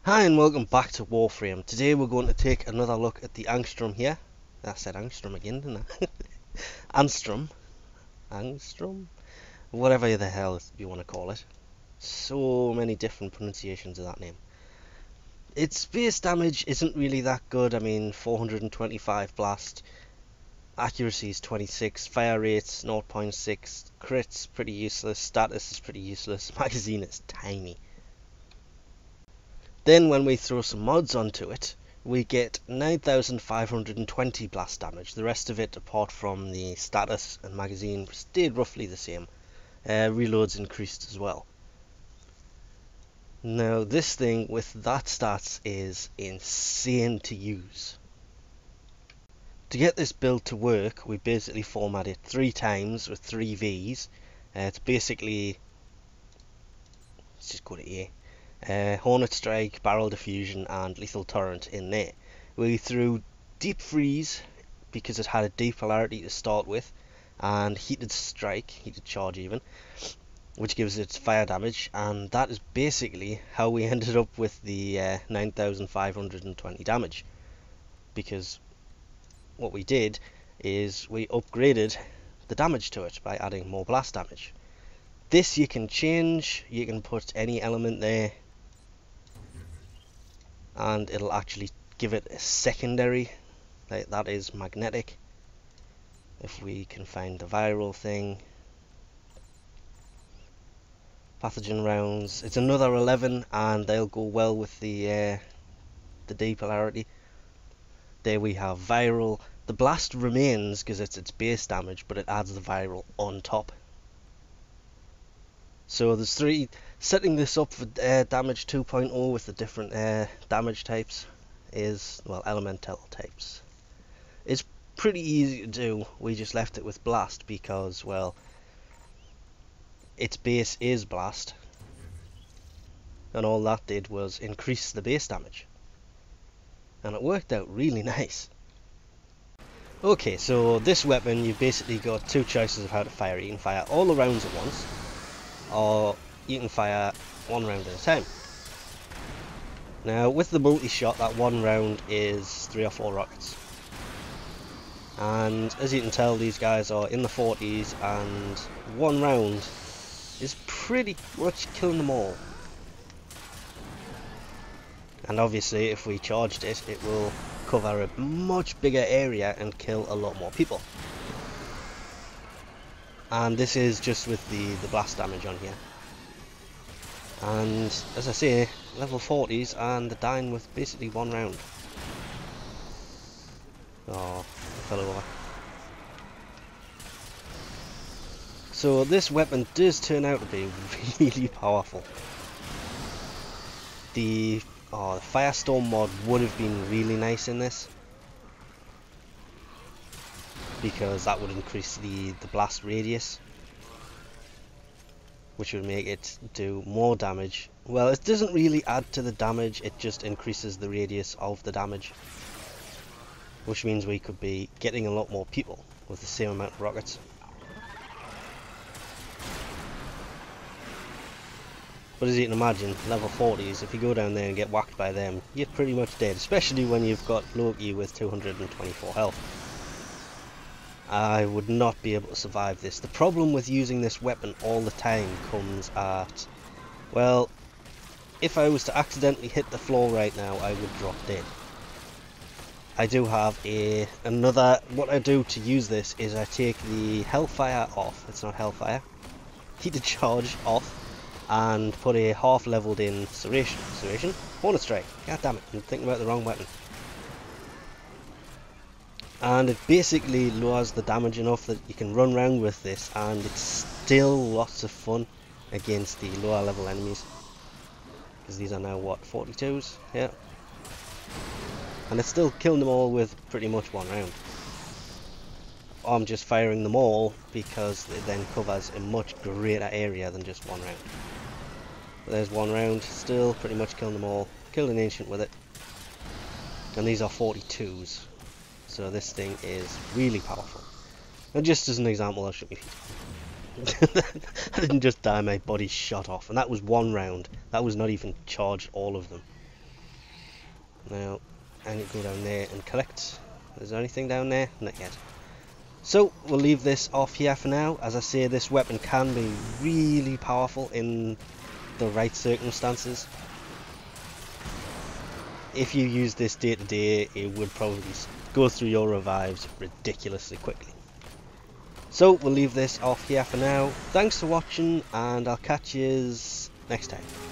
Hi and welcome back to Warframe. Today we're going to take another look at the Angstrum here. I said Angstrum again, didn't I? Angstrum. Angstrum? Whatever the hell you want to call it. So many different pronunciations of that name. Its base damage isn't really that good. I mean, 425 blast, accuracy is 26, fire rate's 0.6, crits pretty useless, status is pretty useless, magazine is tiny. Then when we throw some mods onto it, we get 9,520 blast damage. The rest of it, apart from the status and magazine, stayed roughly the same. Reloads increased as well. Now this thing with that stats is insane to use. To get this build to work, we basically format it 3 times with 3 Vs. It's basically, let's just go to A. Hornet Strike, Barrel Diffusion and Lethal Torrent in there. We threw Deep Freeze because it had a deep polarity to start with, and Heated Strike, Heated Charge even, which gives it fire damage, and that is basically how we ended up with the 9,520 damage, because what we did is we upgraded the damage to it by adding more blast damage. This you can change, you can put any element there and it'll actually give it a secondary, like that is magnetic. If we can find the viral thing, pathogen rounds, it's another 11 and they'll go well with the D polarity. There we have viral. The blast remains because it's its base damage, but it adds the viral on top. So there's 3. Setting this up for damage 2.0 with the different damage types is, well, elemental types. It's pretty easy to do. We just left it with blast because, well, its base is blast, and all that did was increase the base damage, and it worked out really nice. Okay, so this weapon, you've basically got 2 choices of how to fire. You can fire all the rounds at once, or you can fire 1 round at a time. Now with the multi-shot, that 1 round is 3 or 4 rockets, and as you can tell, these guys are in the 40s, and 1 round is pretty much killing them all. And obviously if we charged it, it will cover a much bigger area and kill a lot more people. And this is just with the blast damage on here. And as I say, level 40s and they're dying with basically 1 round. Oh, I fell over. So this weapon does turn out to be really powerful. The Firestorm mod would have been really nice in this, because that would increase the blast radius, which would make it do more damage. Well, it doesn't really add to the damage, it just increases the radius of the damage, which means we could be getting a lot more people with the same amount of rockets. But as you can imagine, level 40s, if you go down there and get whacked by them, you're pretty much dead, especially when you've got Loki with 224 health. I would not be able to survive this. The problem with using this weapon all the time comes at, well, if I was to accidentally hit the floor right now, I would drop dead. I do have what I do to use this is I take the Hellfire off, it's not Hellfire, Heated Charge off, and put a half leveled in Serration? Hornet Strike, god damn it, I'm thinking about the wrong weapon. And it basically lowers the damage enough that you can run around with this, and it's still lots of fun against the lower level enemies, because these are now what, 42s? Yeah, and it's still killing them all with pretty much 1 round. I'm just firing them all because it then covers a much greater area than just 1 round. But there's 1 round, still pretty much killing them all. Killed an ancient with it, and these are 42s. So this thing is really powerful. And just as an example, I'll shoot my feet. I didn't just die, my body shot off, and that was 1 round. That was not even charged all of them. Now, I need to go down there and collect. Is there anything down there? Not yet. So, we'll leave this off here for now. As I say, this weapon can be really powerful in the right circumstances. If you use this day to day, it would probably go through your revives ridiculously quickly. So, we'll leave this off here for now. Thanks for watching, and I'll catch you next time.